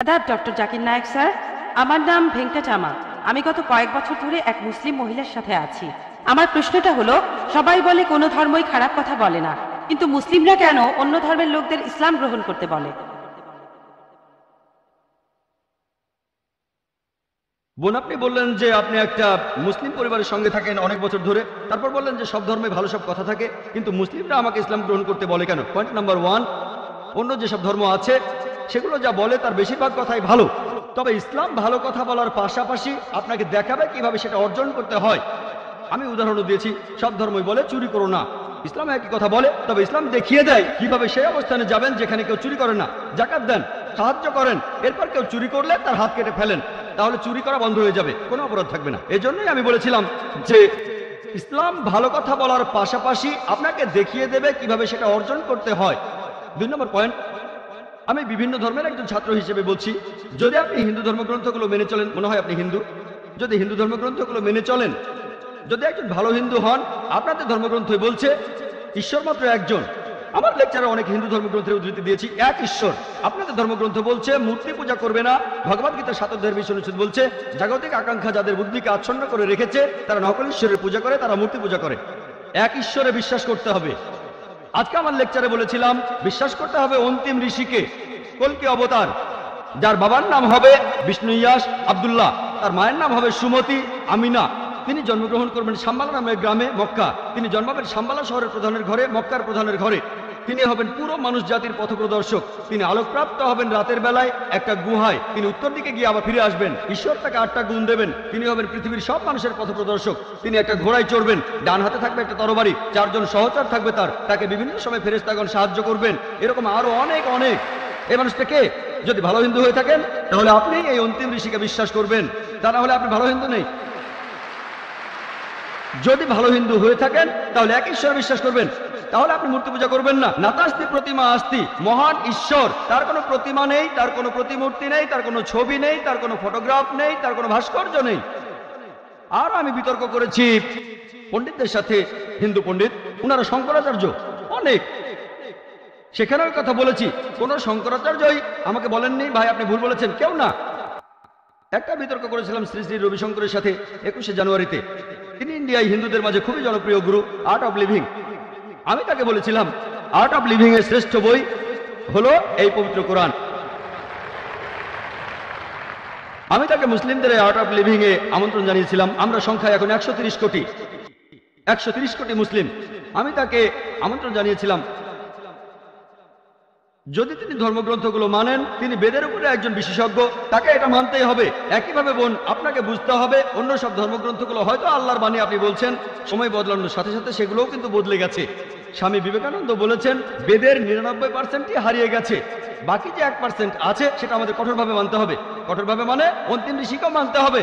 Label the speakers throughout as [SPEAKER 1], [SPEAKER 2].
[SPEAKER 1] আদাব doctor Zakir Naik sir. আমার নাম ভেঙ্কটাচামা। আমি গত কয়েক বছর ধরে এক মুসলিম মহিলার সাথে আছি। আমার প্রশ্নটা হলো, সবাই বলে কোনো ধর্মই খারাপ কথা বলে না, কিন্তু মুসলিমরা কেন অন্য ধর্মের লোকদের ইসলাম গ্রহণ করতে বলে?
[SPEAKER 2] বোন, আপনি বললেন যে আপনি একটা মুসলিম পরিবারের সঙ্গে থাকেন অনেক বছর ধরে, তারপর বললেন যে সব ধর্মে ভালো সব কথা থাকে, কিন্তু মুসলিমরা আমাকে ইসলাম গ্রহণ করতে বলে কেন? পয়েন্ট নাম্বার ওয়ান, অন্য যেসব ধর্ম আছে সেগুলো যা বলে তার বেশিরভাগ কথাই ভালো, তবে ইসলাম ভালো কথা বলার পাশাপাশি আপনাকে দেখাবে কিভাবে সেটা অর্জন করতে হয়। আমি উদাহরণও দিয়েছি, সব ধর্মই বলে চুরি করো না, ইসলাম একই কথা বলে, তবে ইসলাম দেখিয়ে দেয় কিভাবে সেই অবস্থানে যাবেন যেখানে কেউ চুরি করে না। জাকাত দেন, সাহায্য করেন, এরপর কেউ চুরি করলে তার হাত কেটে ফেলেন, তাহলে চুরি করা বন্ধ হয়ে যাবে, কোনো অপরাধ থাকবে না। এজন্যই আমি বলেছিলাম যে ইসলাম ভালো কথা বলার পাশাপাশি আপনাকে দেখিয়ে দেবে কিভাবে সেটা অর্জন করতে হয়। 2 নম্বর পয়েন্ট, আমি বিভিন্ন ধর্মের একজন ছাত্র হিসেবে বলছি, যদি আপনি হিন্দু ধর্মগ্রন্থগুলো মেনে চলেন, মনে হয় আপনি হিন্দু, যদি হিন্দু ধর্মগ্রন্থগুলো মেনে চলেন, যদি একজন ভালো হিন্দু হন, আপনাদের ধর্মগ্রন্থই বলছে ঈশ্বর মাত্র একজন। আমার লেকচারে অনেক হিন্দু ধর্মগ্রন্থের উদ্ধৃতি দিয়েছি, এক ঈশ্বর। আপনাদের ধর্মগ্রন্থ বলছে মূর্তি পূজা করবে না। ভগবদ্গীতার 7 অধ্যায়ের 20 অনুচ্ছেদ বলছে জাগতিক আকাঙ্ক্ষা যাদের বুদ্ধিকে আচ্ছন্ন করে রেখেছে তারা নকল ঈশ্বরের পূজা করে, তারা মূর্তি পূজা করে। এক ঈশ্বরে বিশ্বাস করতে হবে। আজকে আমার লেকচারে বলেছিলাম বিশ্বাস করতে হবে অন্তিম ঋষিকে, কল্কি অবতার, যার বাবার নাম হবে বিষ্ণু ইয়াস আব্দুল্লাহ, তার মায়ের নাম হবে সুমতি আমিনা। তিনি জন্মগ্রহণ করবেন সাম্বালা নামের গ্রামে মক্কা। তিনি জন্মাবেন সাম্বালা শহরের প্রধানের ঘরে, মক্কার প্রধানের ঘরে। তিনি হবেন পুরো মানুষ জাতির পথপ্রদর্শক। তিনি আলোকপ্রাপ্ত হবেন রাতের বেলায় একটা গুহায়। তিনি উত্তর দিকে গিয়ে আবার ফিরে আসবেন। ঈশ্বর তাকে 8টা গুণ দেবেন। তিনি হবেন পৃথিবীর সব মানুষের পথপ্রদর্শক। তিনি একটা ঘোড়ায় চড়বেন, ডান হাতে থাকবে একটা তরবারি, 4 জন সহচর থাকবে তাকে বিভিন্ন সময় ফেরেশতাগণ সাহায্য করবেন। এরকম আরো অনেক অনেক। এই মানুষটা কে? যদি ভালো হিন্দু হয়ে থাকেন তাহলে আপনি এই অন্তিম ঋষিকে বিশ্বাস করবেন, তা না হলে আপনি ভালো হিন্দু নেই। যদি ভালো হিন্দু হয়ে থাকেন তাহলে এক ঈশ্বর বিশ্বাস করবেন, তাহলে আপনি মূর্তি পূজা করবেন না। নাতাস্তি প্রতিমা আস্তি, মহান ঈশ্বর, তার কোনো প্রতিমা নেই, তার কোনো প্রতিমূর্তি নেই, তার কোনো ছবি নেই, তার কোনো ফটোগ্রাফ নেই, তার কোনো ভাস্কর্য নেই। আর আমি বিতর্ক করেছি পণ্ডিতদের সাথে, হিন্দু পণ্ডিত, ওনারা শঙ্করাচার্য অনেক, সেখানেও কথা বলেছি। কোন শঙ্করাচার্যই আমাকে বলেননি ভাই আপনি ভুল বলেছেন, কেউ না। একটা বিতর্ক করেছিলাম শ্রী শ্রী রবিশঙ্করের সাথে 21শে জানুয়ারিতে। তিনি ইন্ডিয়ায় হিন্দুদের মাঝে খুবই জনপ্রিয় গুরু, আর্ট অফ লিভিং। আমি তাকে বলেছিলাম আর্ট অফ লিভিং এর শ্রেষ্ঠ বই হলো এই পবিত্র কোরআন। আমি তাকে মুসলিমদের আর্ট অফ লিভিং এ আমন্ত্রণ জানিয়েছিলাম। আমরা সংখ্যায় এখন 130 কোটি, 130 কোটি মুসলিম। আমি তাকে আমন্ত্রণ জানিয়েছিলাম, যদি তিনি ধর্মগ্রন্থগুলো মানেন, তিনি বেদের উপরে একজন বিশেষজ্ঞ, তাকে এটা মানতেই হবে। একইভাবে বোন, আপনাকে বুঝতে হবে অন্য সব ধর্মগ্রন্থগুলো হয়তো আল্লাহর বাণী আপনি বলছেন, সময় বদলানোর সাথে সাথে সেগুলোও কিন্তু বদলে গেছে। স্বামী বিবেকানন্দ বলেছেন বেদের 99%ই হারিয়ে গেছে, বাকি যে 1% আছে সেটা আমাদের কঠোরভাবে মানতে হবে। কঠোরভাবে মানে অন্তিম ঋষিকেও মানতে হবে।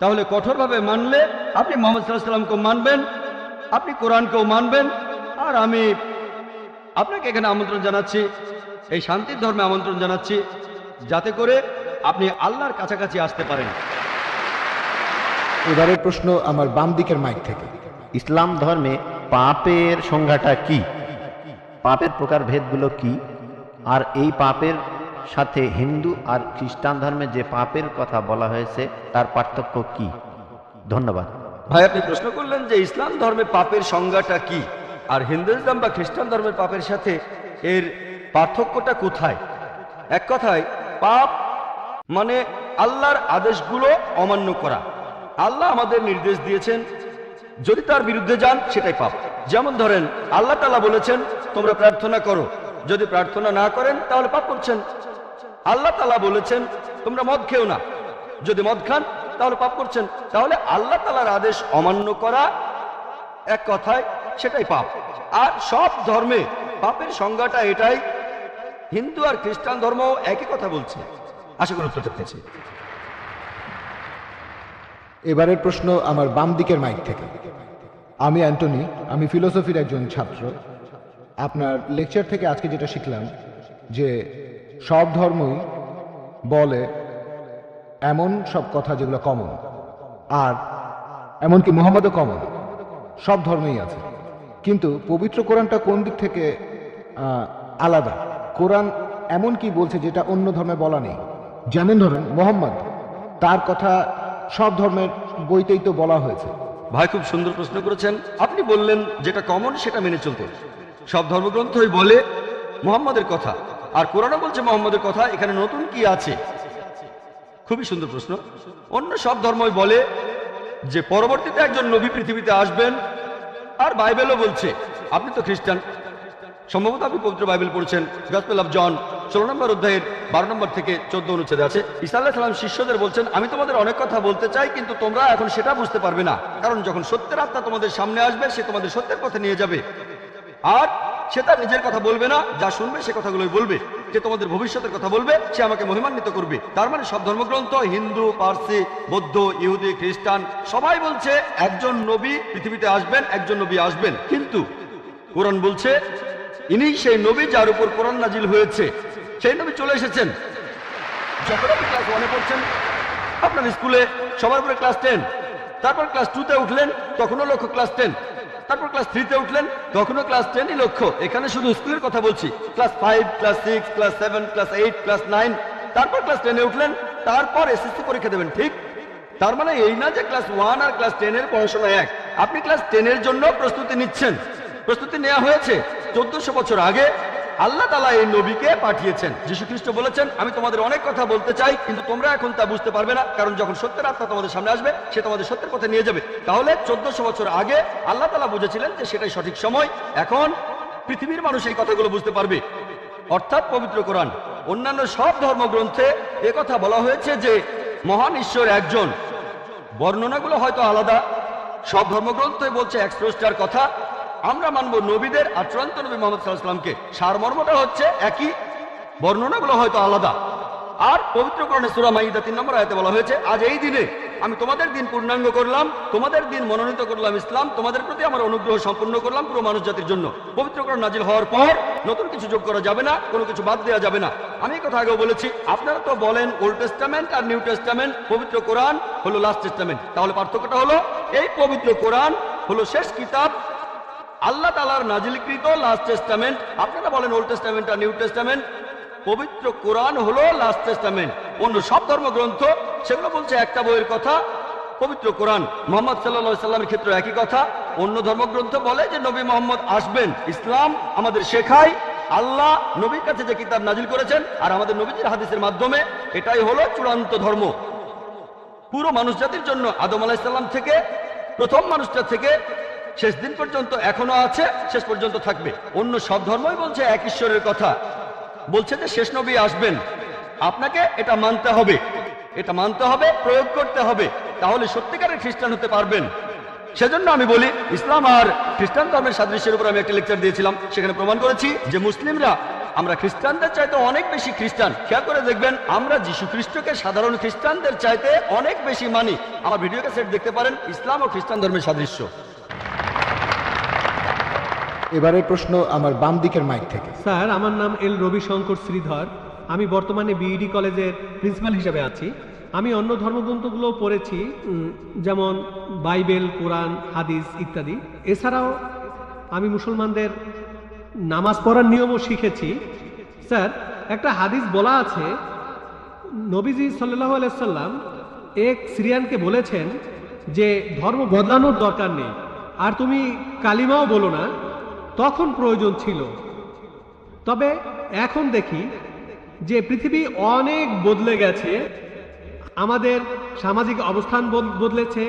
[SPEAKER 2] তাহলে কঠোরভাবে মানলে আপনি মোহাম্মদ সাল্লাল্লাহু আলাইহি ওয়াসাল্লামকেও মানবেন, আপনি কোরআনকেও মানবেন। আর আমি আপনাকে এখানে আমন্ত্রণ জানাচ্ছি, এই শান্তির ধর্মে আমন্ত্রণ জানাচ্ছি, যাতে করে আপনি আল্লাহর কাছাকাছি আসতে পারেন।
[SPEAKER 3] এবারের প্রশ্ন আমার বাম দিকের মাইক থেকে।
[SPEAKER 4] ইসলাম ধর্মে পাপের সংজ্ঞাটা কি? পাপের প্রকারভেদগুলো কি? আর এই পাপের সাথে হিন্দু আর খ্রিস্টান ধর্মে যে পাপের কথা বলা হয়েছে তার পার্থক্য কি? ধন্যবাদ
[SPEAKER 2] ভাই, আপনি প্রশ্ন করলেন যে ইসলাম ধর্মে পাপের সংজ্ঞাটা কি, আর হিন্দুইজম বা খ্রিস্টান ধর্মের পাপের সাথে এর পার্থক্যটা কোথায়। এক কথায় পাপ মানে আল্লাহর আদেশগুলো অমান্য করা। আল্লাহ আমাদের নির্দেশ দিয়েছেন, যদি তার বিরুদ্ধে যান সেটাই পাপ। যেমন ধরেন আল্লাহ তাআলা বলেছেন তোমরা প্রার্থনা করো, যদি প্রার্থনা না করেন তাহলে পাপ করছেন। আল্লাহ তাআলা বলেছেন তোমরা মদ খেও না, যদি মদ খান তাহলে পাপ করছেন। তাহলে আল্লাহ তাআলার আদেশ অমান্য করা এক কথায় সেটাই পাপ। আর সব ধর্মে পাপের সংজ্ঞাটা এটাই। হিন্দু আর খ্রিস্টান ধর্ম একই কথা বলছে। আশা করি উত্তরটা পেয়েছি।
[SPEAKER 3] এবারের প্রশ্ন আমার বাম দিকের মাইক থেকে। আমি অ্যান্টনি, আমি ফিলোসফির একজন ছাত্র। আপনার লেকচার থেকে আজকে যেটা শিখলাম যে সব ধর্মই বলে এমন সব কথা যেগুলো কমন, আর এমনকি মুহাম্মদও কমন, সব ধর্মেই আছে। কিন্তু পবিত্র কোরআনটা কোন দিক থেকে আলাদা? কোরআন এমন কি বলছে যেটা অন্য ধর্মে বলা নেই। যেমন ধরেন মোহাম্মদ, তার কথা সব ধর্মের বইতেই তো বলা হয়েছে।
[SPEAKER 2] ভাই খুব সুন্দর প্রশ্ন করেছেন। আপনি বললেন যেটা কমন সেটা মেনে চলতে। সব ধর্মগ্রন্থই বলে মুহাম্মাদের কথা, আর কোরআনও বলছে মুহাম্মাদের কথা। এখানে নতুন কি আছে? খুবই সুন্দর প্রশ্ন। অন্য সব ধর্মই বলে যে পরবর্তীতে একজন নবী পৃথিবীতে আসবেন, আর বাইবেলও বলছে। আপনি তো খ্রিস্টান, সম্ভবত আপনি পবিত্র বাইবেল পড়েছেন। গসপেল অফ জন 16 নম্বর অধ্যায়ের 12 নম্বর থেকে 14 অনুচ্ছেদে আছে, ঈসা আলাইহিস সালাম শিষ্যদের বলছেন, আমি তোমাদের অনেক কথা বলতে চাই, কিন্তু তোমরা এখন সেটা বুঝতে পারবে না, কারণ যখন সত্যের আত্মা তোমাদের সামনে আসবে সে তোমাদের সত্যের পথে নিয়ে যাবে। আর সে তার নিজের কথা বলবে না, যা শুনবে সে কথাগুলোই বলবে। যে তোমাদের ভবিষ্যতের কথা বলবে সে আমাকে মহিমান্বিত করবে। তার মানে সব ধর্মগ্রন্থ, হিন্দু, পার্সি, বৌদ্ধ, ইহুদি, খ্রিস্টান সবাই বলছে একজন নবী পৃথিবীতে আসবেন, একজন নবী আসবেন। কিন্তু কোরআন বলছে ইনি সেই নবী যার উপর কোরআন নাজিল হয়েছে। সেই নবী চলে এসেছেন। যখন আপনি ক্লাস 1-এ পড়ছেন, আপনার স্কুলে সবার উপরে ক্লাস 10, তারপর ক্লাস 2-তে উঠলেন, তখনও লক্ষ্য ক্লাস 10, তারপর ক্লাস 3-তে উঠলেন, তখনও ক্লাস 10ই লক্ষ্য। এখানে শুধু স্কুলের কথা বলছি। Class 5, class 6, class 7, class 8, class 9, তারপর ক্লাস 10-এ উঠলেন, তারপর এসএসসি পরীক্ষা দেবেন, ঠিক? তার মানে এই না যে ক্লাস 1 আর ক্লাস 10-এর পড়াশোনা এক। আপনি ক্লাস 10-এর জন্য প্রস্তুতি নিচ্ছেন। প্রস্তুতি নেওয়া হয়েছে 1400 বছর আগে। আল্লাহ তাআলা এই নবীকে পাঠিয়েছেন। যীশু খ্রিস্ট বলেছেন, আমি তোমাদের অনেক কথা বলতে চাই, কিন্তু তোমরা এখন তা বুঝতে পারবে না, কারণ যখন সত্যের আত্মা তোমাদের সামনে আসবে সে তোমাদের সত্যের পথে নিয়ে যাবে। তাহলে 1400 বছর আগে আল্লাহ তাআলা বুঝেছিলেন যে সেটাই সঠিক সময়। এখন পৃথিবীর মানুষ এই কথাগুলো বুঝতে পারবে, অর্থাৎ পবিত্র কোরআন। অন্যান্য সব ধর্মগ্রন্থে কথা বলা হয়েছে যে মহান ঈশ্বর একজন। বর্ণনাগুলো হয়তো আলাদা। সব ধর্মগ্রন্থই বলছে এক স্রষ্টার কথা। আমরা মানব নবীদের আর চূড়ান্ত নবী মুহাম্মদ সাল্লাল্লাহু আলাইহি ওয়াসাল্লামকে। সারমর্মটা হচ্ছে একই, বর্ণনাগুলো হয়তো আলাদা। আর পবিত্র কোরআনে সূরা মাইদা 3 নম্বর আয়াতে বলা হয়েছে, আজ এই দিনে আমি তোমাদের দিন পূর্ণাঙ্গ করলাম, তোমাদের দিন মনোনীত করলাম ইসলাম, তোমাদের প্রতি আমার অনুগ্রহ সম্পূর্ণ করলাম পুরো মানুষ জাতির জন্য। পবিত্র কোরআন নাজিল হওয়ার পর নতুন কিছু যোগ করা যাবে না, কোনো কিছু বাদ দেওয়া যাবে না। আমি এই কথা আগেও বলেছি। আপনারা তো বলেন ওল্ড টেস্টামেন্ট আর নিউ টেস্টামেন্ট, পবিত্র কোরআন হলো লাস্ট টেস্টামেন্ট। তাহলে পার্থক্যটা হলো এই পবিত্র কোরআন হলো শেষ কিতাব, আল্লাহ তাআলার নাজিলকৃত লাস্ট টেস্টামেন্ট। আপনারা বলেন ওল্ড টেস্টামেন্ট আর নিউ টেস্টামেন্ট। পবিত্র কোরআন হলো লাস্ট টেস্টামেন্ট। অন্য সব ধর্মগ্রন্থ সেগুলো বলছে একটা বইয়ের কথা, পবিত্র কোরআন মুহাম্মদ সাল্লাল্লাহু আলাইহি ওয়াসাল্লামের ক্ষেত্রে একই কথা। অন্য ধর্মগ্রন্থ বলে যে নবী মুহাম্মদ আসবেন। ইসলাম আমাদের শেখায় আল্লাহ নবীর কাছে যে কিতাব নাজিল করেছেন আর আমাদের নবীজির হাদিসের মাধ্যমে, এটাই হলো চূড়ান্ত ধর্ম পুরো মানুষ জাতির জন্য। আদম আলাইহিস সালাম থেকে প্রথম মানুষটা থেকে শেষ দিন পর্যন্ত এখনো আছে, শেষ পর্যন্ত থাকবে। অন্য সব ধর্মই বলছে এক ঈশ্বরের কথা, বলছে যে শেষ নবী আসবেন। আপনাকে এটা মানতে হবে, এটা মানতে হবে, প্রয়োগ করতে হবে, তাহলে সত্যিকারের খ্রিস্টান হতে পারবেন। সেজন্য আমি বলি ইসলাম আর খ্রিস্টান ধর্মের সাদৃশ্যের উপর আমি একটা লেকচার দিয়েছিলাম, সেখানে প্রমাণ করেছি যে মুসলিমরা আমরা খ্রিস্টানদের চাইতে অনেক বেশি খ্রিস্টান। খেয়াল করে দেখবেন আমরা যীশু খ্রিস্টকে সাধারণ খ্রিস্টানদের চাইতে অনেক বেশি মানি। আমার ভিডিও ক্যাসেট দেখতে পারেন, ইসলাম ও খ্রিস্টান ধর্মের সাদৃশ্য।
[SPEAKER 3] এবারের প্রশ্ন আমার বাম দিকের মাইক থেকে।
[SPEAKER 5] স্যার, আমার নাম এল রবিশঙ্কর শ্রীধর। আমি বর্তমানে বিইডি কলেজের প্রিন্সিপাল হিসেবে আছি। আমি অন্য ধর্মগ্রন্থগুলো পড়েছি, যেমন বাইবেল, কোরআন, হাদিস ইত্যাদি। এছাড়াও আমি মুসলমানদের নামাজ পড়ার নিয়মও শিখেছি। স্যার, একটা হাদিস বলা আছে, নবীজি সাল্লাল্লাহু আলাইহি সাল্লাম এক সিরিয়ানকে বলেছেন যে ধর্ম বদলানোর দরকার নেই, আর তুমি কালিমাও বলো না, তখন প্রয়োজন ছিল। তবে এখন দেখি যে পৃথিবী অনেক বদলে গেছে, আমাদের সামাজিক অবস্থান বদলেছে,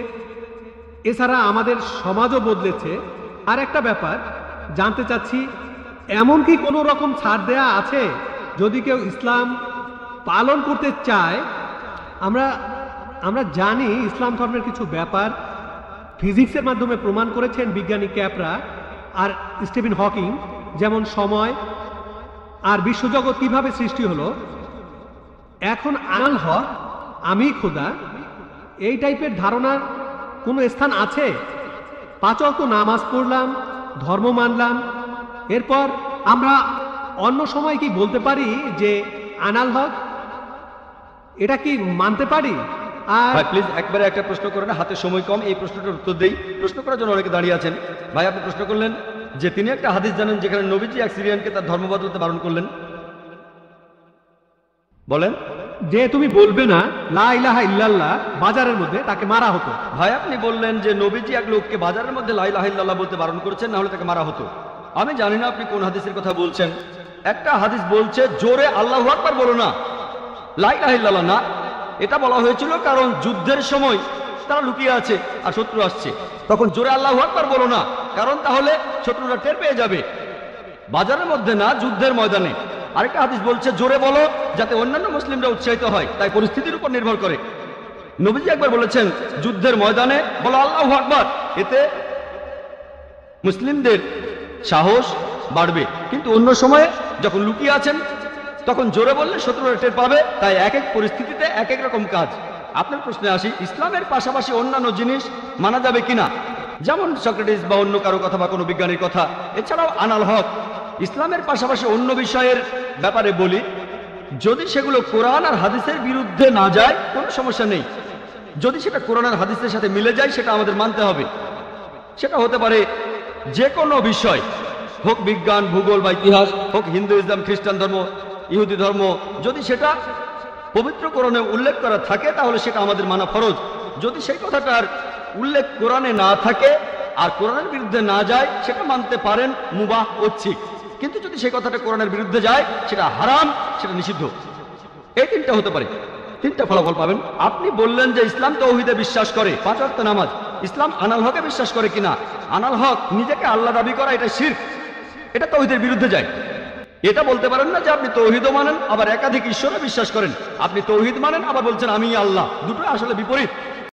[SPEAKER 5] এছাড়া আমাদের সমাজও বদলেছে। আর একটা ব্যাপার জানতে চাচ্ছি, এমন কি কোনো রকম ছাড় দেয়া আছে যদি কেউ ইসলাম পালন করতে চায়? আমরা জানি ইসলাম ধর্মের কিছু ব্যাপার ফিজিক্সের মাধ্যমে প্রমাণ করেছেন বিজ্ঞানী ক্যাপরা আর স্টিফেন হকিং, যেমন সময় আর বিশ্বজগৎ কিভাবে সৃষ্টি হলো। এখন আনাল হক, আমি খোদা, এই টাইপের ধারণার কোনো স্থান আছে? 5 ওয়াক্ত নামাজ পড়লাম, ধর্ম মানলাম, এরপর আমরা অন্য সময় কি বলতে পারি যে আনাল হক? এটা কি মানতে পারি? আর
[SPEAKER 2] ভাই প্লিজ একবারে একটা প্রশ্ন করেন, হাতে সময় কম, এই প্রশ্নটার উত্তর দেই। প্রশ্ন করার জন্য অনেকে দাঁড়িয়ে আছেন। ভাই আপনি প্রশ্ন করলেন যে তিনি একটা হাদিস জানেন যেখানে নবীজি এক সিরিয়ানকে তার ধর্ম বদলাতে বারণ করলেন। বলেন।
[SPEAKER 5] যে তুমি বলবে না লা ইলাহা ইল্লাল্লাহ বাজারের মধ্যে, তাকে মারা হতো।
[SPEAKER 2] ভাই আপনি বললেন যে নবীজি এক লোককে বাজারের মধ্যে লা ইলাহা ইল্লাল্লাহ বলতে বারণ করেছেন, না হলে তাকে মারা হতো। আমি জানি না আপনি কোন হাদিসের কথা বলছেন। একটা হাদিস বলছে জোরে আল্লাহু আকবার বলো না, লা ইলাহা ইল্লাল্লাহ না। এটা বলা হয়েছিল কারণ যুদ্ধের সময় তারা লুকিয়ে আছে আর শত্রু আসছে, তখন জোরে আল্লাহু আকবার বলো না, কারণ তাহলে শত্রুরা টের পেয়ে যাবে। বাজারের মধ্যে না, যুদ্ধের ময়দানে। আরেকটা হাদিস বলছে জোরে বলো যাতে অন্যান্য মুসলিমরা উৎসাহিত হয়, তাই পরিস্থিতির উপর নির্ভর করে। নবীজি একবার বলেছেন যুদ্ধের ময়দানে বলো আল্লাহু আকবার, এতে মুসলিমদের সাহস বাড়বে। কিন্তু অন্য সময়ে যখন লুকিয়ে আছেন তখন জোরে বললে শত্রুরা টের পাবে। তাই এক এক পরিস্থিতিতে এক এক রকম কাজ। আপনার প্রশ্নে আসি, ইসলামের পাশাপাশি অন্যান্য জিনিস মানা যাবে কিনা, যেমন সক্রেটিস বা অন্য কারো কথা বা কোনো বিজ্ঞানীর কথা। এছাড়াও আনাল হক, ইসলামের পাশাপাশি অন্য বিষয়ের ব্যাপারে বলি, যদি সেগুলো কোরআন আর হাদিসের বিরুদ্ধে না যায় কোনো সমস্যা নেই। যদি সেটা কোরআন আর হাদিসের সাথে মিলে যায় সেটা আমাদের মানতে হবে। সেটা হতে পারে যে কোনো বিষয়, হোক বিজ্ঞান, ভূগোল বা ইতিহাস, হোক হিন্দু, ইসলাম, খ্রিস্টান ধর্ম, ইহুদি ধর্ম। যদি সেটা পবিত্র কোরআনে উল্লেখ করা থাকে তাহলে সেটা আমাদের মানা ফরজ। যদি সেই কথাটার উল্লেখ কোরআনে না থাকে আর কোরআনের বিরুদ্ধে না যায় সেটা মানতে পারেন, মুবাহ, ঐচ্ছিক। কিন্তু যদি সেই কথাটা কোরআনের বিরুদ্ধে যায় সেটা হারাম, সেটা নিষিদ্ধ। এই তিনটা হতে পারে, তিনটা ফলাফল পাবেন। আপনি বললেন যে ইসলাম তাওহীদে বিশ্বাস করে, 5 ওয়াক্ত নামাজ। ইসলাম আনাল হকে বিশ্বাস করে কিনা? আনাল হক নিজেকে আল্লাহ দাবি করা, এটা শিরক, এটা তাওহীদের বিরুদ্ধে যায়। এটা বলতে পারেন না যে আপনি তাওহীদও মানেন আবার একাধিক ঈশ্বরে বিশ্বাস করেন। আপনি তাওহীদ মানেন আবার বলছেন আমি আল্লাহ, দুটো আসলে বিপরীত।